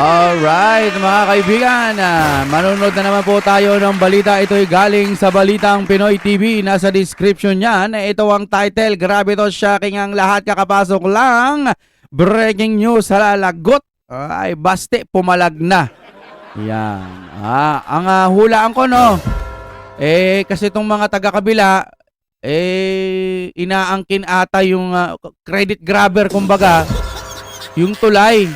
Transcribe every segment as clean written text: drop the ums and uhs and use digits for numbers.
Alright, mga kaibigan, manunod na naman po tayo ng balita. Ito'y galing sa Balitang Pinoy TV. Nasa description niyan, ito ang title. Grabe to, shocking ang lahat, kakapasok lang. Breaking news, halalagot. Ay, baste, pumalag na. Yan. Ang hulaan ko, no? Kasi itong mga taga-kabila, inaangkin ata yung credit grabber, kumbaga, yung tulay.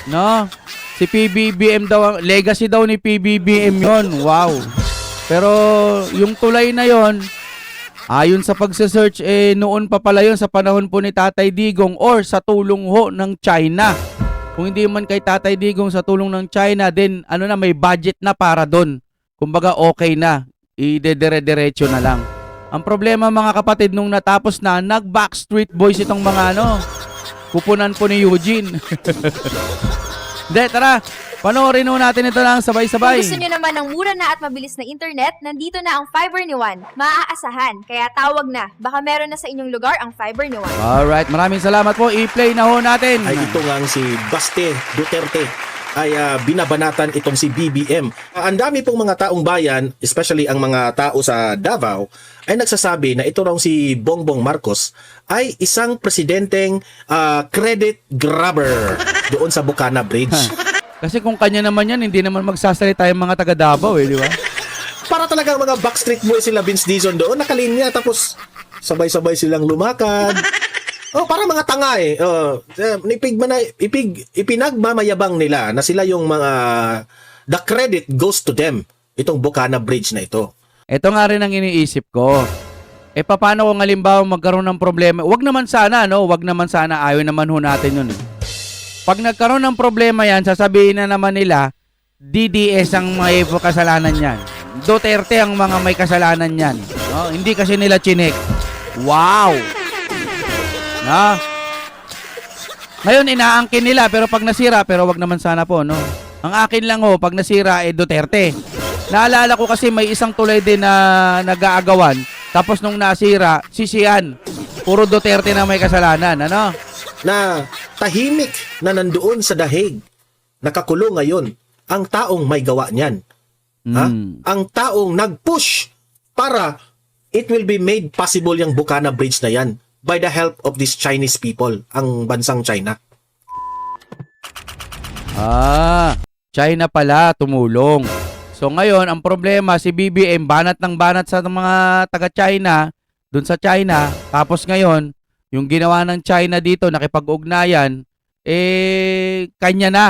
No? Si PBBM daw, legacy daw ni PBBM yon. Wow. Pero yung tulay na yon, ayon sa pagse-search, noon pa pala yon sa panahon po ni Tatay Digong or sa tulong ho ng China. Kung hindi man kay Tatay Digong sa tulong ng China, then may budget na para doon. Kumbaga okay na. Idedire-diretso na lang. Ang problema mga kapatid, nung natapos na, nag-Backstreet Boys itong mga kupunan po ni Eugene. Hindi, tara. Panoorin natin ito lang sabay-sabay. Kung gusto nyo naman ng mura na at mabilis na internet, nandito na ang Fiber ni Juan. Maaasahan, kaya tawag na. Baka meron na sa inyong lugar ang Fiber ni Juan. Alright, maraming salamat po. I-play na ho natin. Ay ito ngang si Baste Duterte ay binabanatan itong si BBM. Ang dami pong mga taong bayan, especially ang mga tao sa Davao, ay nagsasabi na ito raw si Bongbong Marcos ay isang presidenteng credit grabber doon sa Bukana Bridge. Kasi kung kanya naman yan, hindi naman magsasalita yung mga taga Davao, di ba? Para talagang mga Backstreet Boys sila, Vince Dizon doon, nakalinya, tapos sabay-sabay silang lumakad. Para mga tanga ipinagmamayabang nila na sila yung mga the credit goes to them. Itong Bukana Bridge na ito. Ito nga rin ang iniisip ko. Paano kung halimbawa magkaroon ng problema? Wag naman sana, no? Wag naman sana. Ayaw naman ho natin yun. Pag nagkaroon ng problema yan, sasabihin na naman nila, DDS ang may kasalanan yan. Duterte ang mga may kasalanan yan. No? Hindi kasi nila chinek. Wow! No? Ngayon, inaangkin nila, pero pag nasira, pero wag naman sana po, no? Ang akin lang ho, pag nasira, Duterte. Naalala ko kasi may isang tulay din na nag-aagawan, tapos nung nasira, sisiyan. Puro Duterte na may kasalanan, ano? Na tahimik na nandoon sa dahig, nakakulong ngayon, ang taong may gawa niyan. Ang taong nag-push para it will be made possible yung Bukana Bridge na yan by the help of these Chinese people, ang bansang China. China pala tumulong. So ngayon, ang problema, si BBM banat ng banat sa mga taga-China, dun sa China, tapos ngayon, yung ginawa ng China dito, nakipag-ugnayan, kanya na.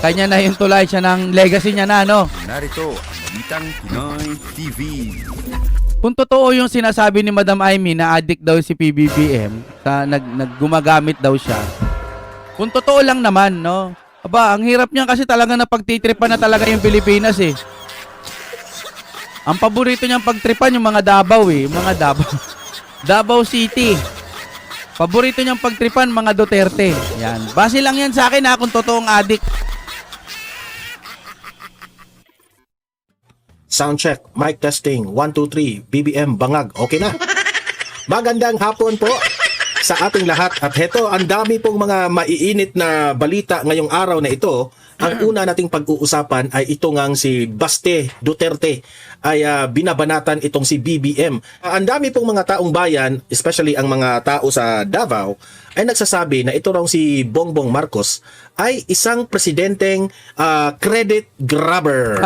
Kanya na yung tulay siya ng legacy niya na, no? Narito ang Balitang Pinoy TV. Kung totoo yung sinasabi ni Madam Amy na addict daw si PBBM, naggumagamit daw siya. Kung totoo lang naman, no? Aba, ang hirap niya kasi talaga na pagtitripan na talaga yung Pilipinas eh. Ang paborito niyang pagtripan yung mga Davao eh, mga Davao. Davao City. Paborito niyang pagtripan mga Duterte. Yan. Base lang yan sa akin kung totoong addict. Sound check, mic testing, 1, 2, 3, BBM bangag, okay na. Magandang hapon po sa ating lahat. At heto, ang dami pong mga maiinit na balita ngayong araw na ito. Ang una nating pag-uusapan ay ito ngang si Baste Duterte ay binabanatan itong si BBM. Ang dami pong mga taong bayan, especially ang mga tao sa Davao, ay nagsasabi na ito raw si Bongbong Marcos ay isang presidenteng credit grabber.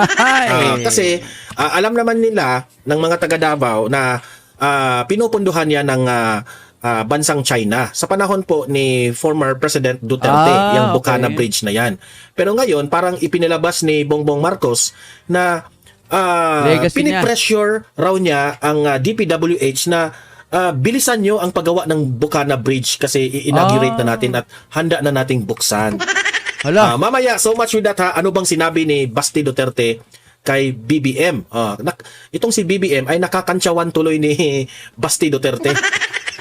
Kasi alam naman nila ng mga taga Davao na pinupunduhan niya ng bansang China sa panahon po ni former President Duterte, yung Bukana Bridge na yan. Pero ngayon, parang ipinilabas ni Bongbong Marcos na pinipressure raw niya ang DPWH na bilisan nyo ang paggawa ng Bukana Bridge kasi i-inaugurate na natin at handa na nating buksan. Mamaya, so much with that Ano bang sinabi ni Baste Duterte kay BBM? Itong si BBM ay nakakantsawan tuloy ni Baste Duterte.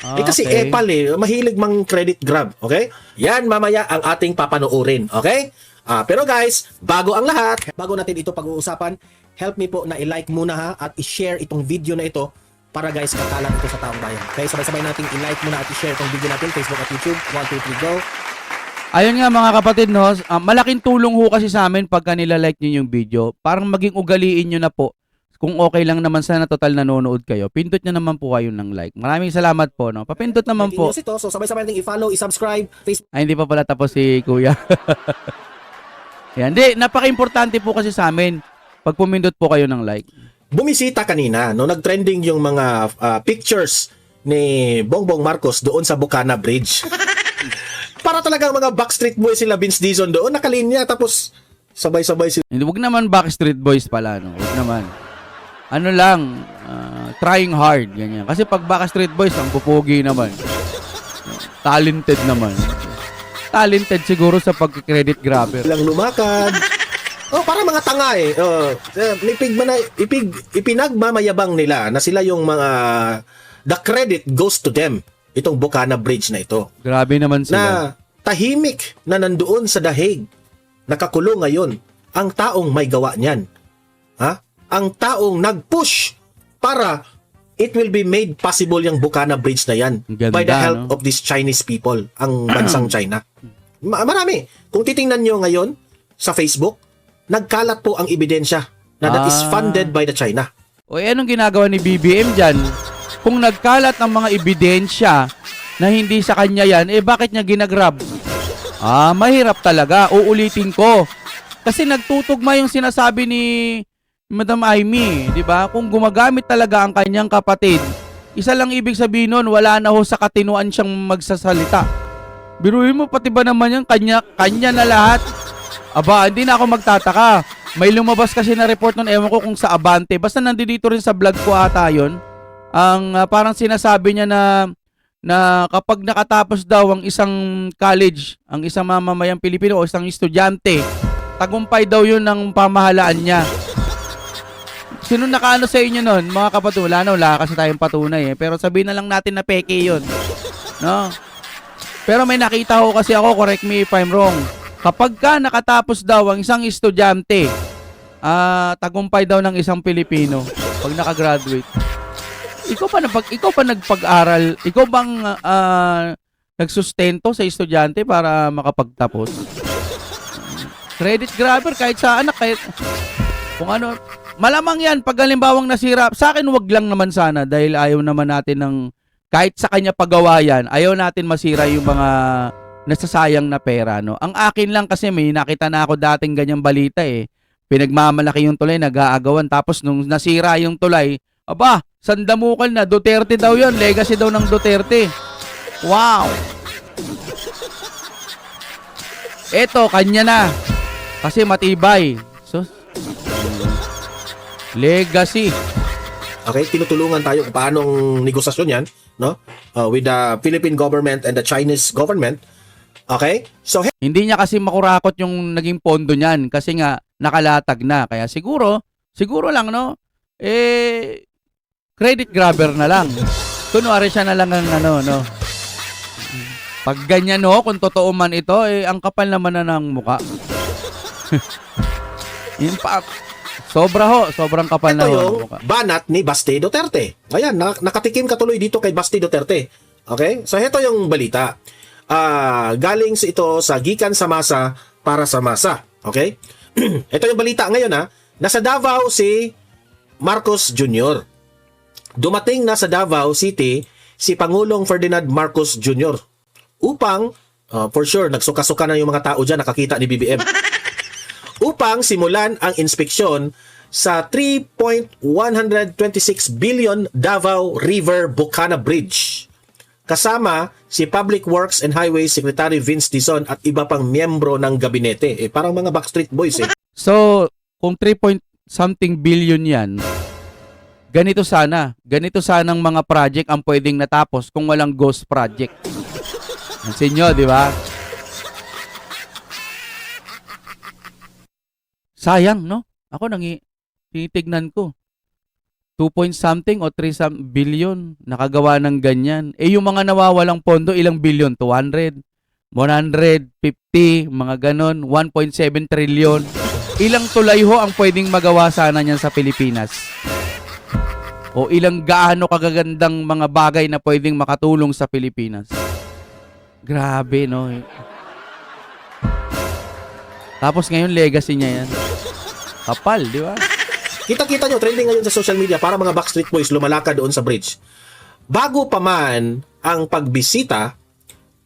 Kasi epal mahilig mang credit grab, okay? Yan mamaya ang ating papanoorin, okay? Pero guys, bago ang lahat, bago natin ito pag-uusapan, help me po na i-like muna at i-share itong video na ito para guys kakalat ito sa taong bayan. Okay, sabay-sabay natin i-like muna at i-share itong video natin, Facebook at YouTube. 1, 2, 3, go! Ayun nga mga kapatid, no, malaking tulong ho kasi sa amin pagka nila-like nyo yung video. Parang maging ugaliin nyo na po. Kung okay lang naman sana total nanonood kayo, pindot nyo naman po kayo ng like. Maraming salamat po, no. Papindot naman Breaking po. news ito, so sabay-sabay natin i-follow, i-subscribe, Facebook. Ay, hindi pa pala tapos si Kuya. Yan, di, napaka-importante po kasi sa amin pag pumindot po kayo ng like. Bumisita kanina, no, nag-trending yung mga pictures ni Bongbong Marcos doon sa Bukana Bridge. Para talagang mga Backstreet Boys sila, Vince Dizon doon, nakalinya, tapos sabay-sabay sila. Hindi, wag naman Backstreet Boys pala, no. Wag naman. Ano lang, trying hard, ganyan. Kasi pag Backstreet Boys, ang pupugi naman. Talented naman. Talented siguro sa pag-credit grabber. Lang lumakad. Oh, para mga tanga eh. Ipinagmamayabang nila na sila yung mga, the credit goes to them. Itong Bukana Bridge na ito. Grabe naman sila. Na tahimik na nandoon sa dahig, nakakulong ngayon, ang taong may gawa niyan. Ha? Ang taong nag-push para it will be made possible yung Bukana Bridge na yan Ang ganda, by the help no? of these Chinese people, ang bansang China. Marami. Kung titingnan nyo ngayon sa Facebook, nagkalat po ang ebidensya na that is funded by the China. O anong ginagawa ni BBM dyan? Kung nagkalat ang mga ebidensya na hindi sa kanya yan, bakit niya ginagrab? Mahirap talaga. Uulitin ko. Kasi nagtutugma yung sinasabi ni Madam Amy, di ba? Kung gumagamit talaga ang kanyang kapatid, isa lang ibig sabihin nun, wala na ho sa katinuan siyang magsasalita. Biruin mo, pati ba naman yan, kanya na lahat? Aba, hindi na ako magtataka. May lumabas kasi na report nun, ewan ko kung sa Abante. Basta nandito rin sa vlog ko ata yun. Ang parang sinasabi niya na kapag nakatapos daw ang isang college, ang isang mamamayang Pilipino o isang estudyante, tagumpay daw yun ng pamahalaan niya. Sino nakaano sa inyo nun? Mga kapatid, wala kasi tayong patunay eh. Pero sabihin na lang natin na peke yun. No? Pero may nakita ko kasi ako, correct me if I'm wrong. Kapag ka nakatapos daw ang isang estudyante, tagumpay daw ng isang Pilipino pag nakagraduate. Ikaw pa nagpag-aral, ikaw bang nagsustento sa estudyante para makapagtapos? Credit grabber kahit sa anak, kahit kung ano, malamang yan pag halimbawang nasira. Sa akin wag lang naman sana dahil ayaw naman natin ng kahit sa kanya pagawa yan, ayaw natin masira yung mga nasasayang na pera, no? Ang akin lang kasi may nakita na ako dating ganyang balita eh. Pinagmamalaki yung tulay, nag-aagawan, tapos nung nasira yung tulay, aba, sandamukal na, Duterte daw yun, legacy daw ng Duterte. Wow! Eto, kanya na. Kasi matibay. So, legacy. Okay, tinutulungan tayo kung paanong negosasyon yan, no? With the Philippine government and the Chinese government. Okay? So, Hindi niya kasi makurakot yung naging pondo niyan kasi nga nakalatag na. Kaya siguro lang, no? Credit grabber na lang. Kunwari siya na lang ang no? Pag ganyan, no, kung totoo man ito, ang kapal naman na ng muka. Sobrang kapal na ito ho ng yung muka. banat ni Basti Duterte. Ayan, nakatikim katuloy dito kay Basti Duterte. Okay? So, ito yung balita. Galing ito sa gikan sa masa para sa masa. Okay? Ito yung balita ngayon Nasa Davao si Marcos Jr. Dumating na sa Davao City si Pangulong Ferdinand Marcos Jr. upang, for sure, nagsuka-suka na yung mga tao dyan, nakakita ni BBM. Upang simulan ang inspeksyon sa 3.126 billion Davao River Bukana Bridge. Kasama si Public Works and Highways Secretary Vince Dizon at iba pang miyembro ng gabinete. Parang mga Backstreet Boys So, kung 3-something billion yan, ganito sanang mga project ang pwedeng natapos kung walang ghost project. Nansin nyo, di ba? Sayang, no? Ako tinitignan ko. 2-something o 3 billion nakagawa ng ganyan. Yung mga nawawalang pondo, ilang billion? 200, 150, mga ganon, 1.7 trillion. Ilang tulay ho ang pwedeng magawa sana niyan sa Pilipinas? O ilang gaano kagagandang mga bagay na pwedeng makatulong sa Pilipinas? Grabe, no? Tapos ngayon, legacy niya yan. Kapal, di ba? Kita-kita nyo, trending ngayon sa social media para mga Backstreet Boys lumalakad doon sa bridge. Bago pa man ang pagbisita,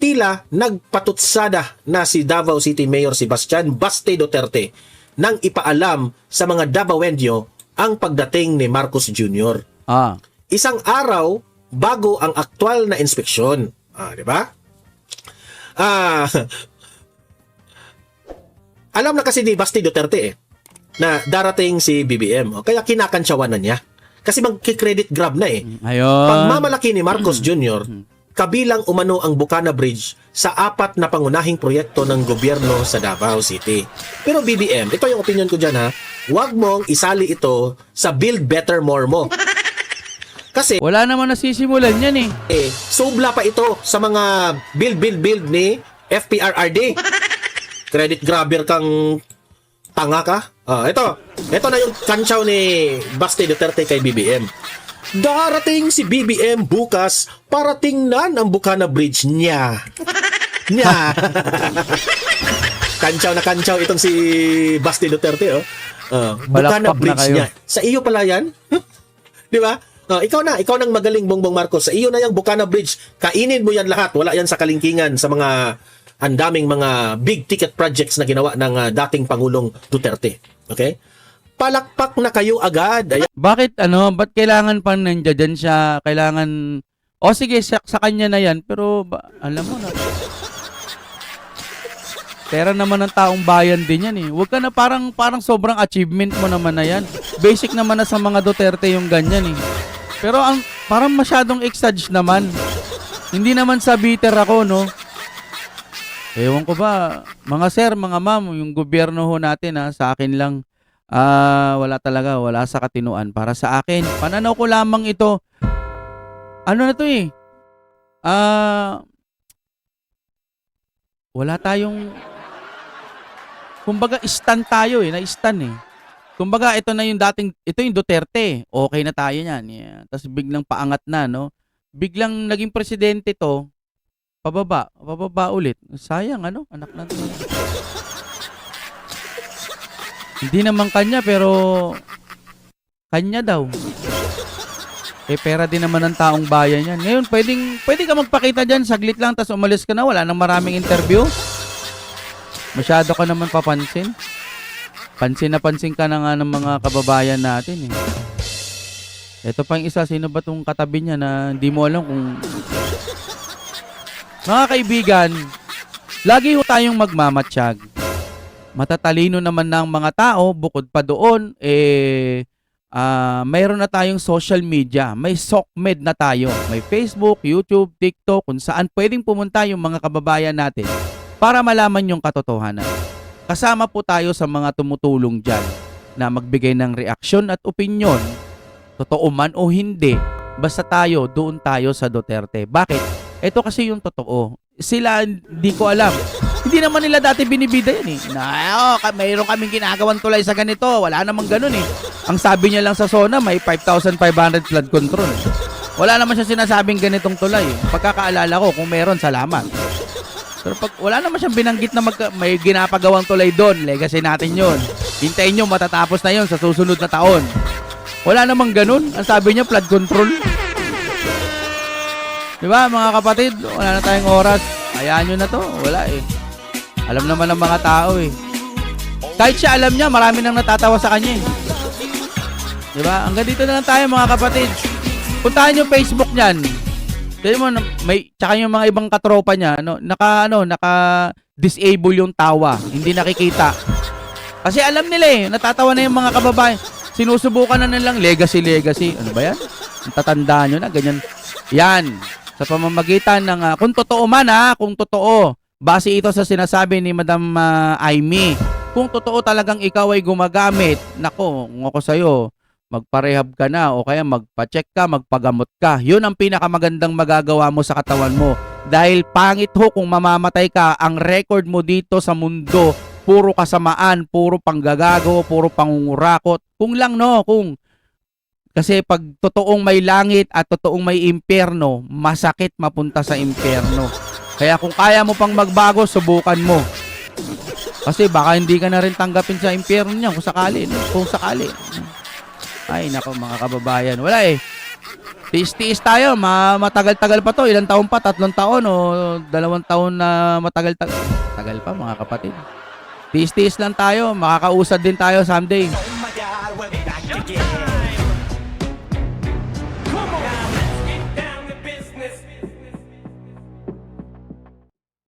tila nagpatutsada na si Davao City Mayor Sebastian Baste Duterte nang ipaalam sa mga Davaoenyo ang pagdating ni Marcos Jr. Ah. Isang araw bago ang aktwal na inspeksyon. Di ba? Alam na kasi ni Baste Duterte na darating si BBM. Kaya kinakantsawan na niya. Kasi magki-credit grab na Ayun. Pagmamalaki ni Marcos Jr., kabilang umano ang Bukana Bridge sa 4 na pangunahing proyekto ng gobyerno sa Davao City. Pero BBM, ito yung opinion ko dyan ha, huwag mong isali ito sa Build Better More mo. Kasi Wala naman nasisimulan yan sobla pa ito sa mga build ni FPRRD. Credit grabber kang tanga ka. Ito na yung kantsaw ni Baste Duterte kay BBM. Darating si BBM bukas para tingnan ang Bukana Bridge niya. Kantsaw na kantsaw itong si Baste Duterte. Bukana Palakpak na Bridge kayo. niya. Sa iyo pala yan? Di ba? Ikaw nang magaling, Bongbong Marcos. Sa iyo na yung Bukana Bridge. Kainin mo yan lahat. Wala yan sa kalingkingan sa mga ang daming mga big ticket projects na ginawa ng dating Pangulong Duterte. Okay? Palakpak na kayo agad. Ayan. Bakit ba't kailangan pang nandiyan siya? Kailangan, sige, sa kanya na yan. Pero, alam mo na, pera naman ng taong bayan din yan Huwag ka na parang sobrang achievement mo naman na yan. Basic naman na sa mga Duterte yung ganyan Pero parang masyadong exage naman. Hindi naman sa bitter ako, no? Ewan ko ba, mga sir, mga ma'am, yung gobyerno ho natin sa akin lang, wala talaga, wala sa katinuan. Para sa akin, pananaw ko lamang ito, ano na to wala tayong, kumbaga stand tayo na-stand Kumbaga ito na yung ito yung Duterte, okay na tayo niyan. Yeah. Tapos biglang paangat na, no? Biglang naging presidente to, pababa ulit. Sayang, anak natin. Hindi naman kanya, pero kanya daw. Pera din naman ng taong bayan yan. Ngayon, pwede ka magpakita dyan, saglit lang, tas umalis ka na, wala nang maraming interview. Masyado ka naman papansin. Pansin na pansin ka na nga ng mga kababayan natin Ito pang isa, sino ba tong katabi niya na hindi mo alam kung... Mga kaibigan, lagi ho tayong magmamatsyag. Matatalino naman ng mga tao, bukod pa doon, mayroon na tayong social media. May SOCMED na tayo. May Facebook, YouTube, TikTok, kung saan pwedeng pumunta yung mga kababayan natin para malaman yung katotohanan. Kasama po tayo sa mga tumutulong dyan na magbigay ng reaksyon at opinyon, totoo man o hindi, basta doon tayo sa Duterte. Bakit? Ito kasi yung totoo. Sila, hindi ko alam. Hindi naman nila dati binibida yan mayroon kaming ginagawang tulay sa ganito. Wala namang ganun Ang sabi niya lang sa SONA, may 5,500 flood control. Wala naman siya sinasabing ganitong tulay. Pagkakaalala ko, kung meron, salamat. Pero wala naman siyang binanggit na may ginapagawang tulay doon. Legacy natin yun. Hintayin nyo, matatapos na yun sa susunod na taon. Wala namang ganun. Ang sabi niya, flood control. Diba, mga kapatid? Wala na tayong oras. Hayaan nyo na to. Wala Alam naman ng mga tao Kahit siya alam niya, marami nang natatawa sa kanya Diba? Hanggang dito na lang tayo, mga kapatid. Puntahan yung Facebook niyan. Tignan mo, tsaka yung mga ibang katropa niya, naka-disable yung tawa. Hindi nakikita. Kasi alam nila natatawa na yung mga kababayan. Sinusubukan na nilang legacy. Ano ba yan? Tatandaan nyo na, ganyan. Yan. Sa pamamagitan ng, kung totoo man kung totoo, base ito sa sinasabi ni Madam Aimee, kung totoo talagang ikaw ay gumagamit, nako, kung ako sa'yo, magparehab ka na o kaya magpa-check ka, magpagamot ka. Yun ang pinakamagandang magagawa mo sa katawan mo. Dahil pangit kung mamamatay ka, ang record mo dito sa mundo, puro kasamaan, puro panggagago, puro pangungurakot. Kung lang kasi pag totoong may langit at totoong may impyerno, masakit mapunta sa impyerno. Kaya kung kaya mo pang magbago, subukan mo. Kasi baka hindi ka na rin tanggapin sa impyerno niya kung sakali. No? Kung sakali. Ay, nako mga kababayan. Wala eh. Tiis-tiis tayo. Matagal-tagal pa to. Ilang taon pa? 3 taon o 2 taon na matagal-tagal. Tagal pa mga kapatid. Tiis-tiis lang tayo. Makakausad din tayo someday.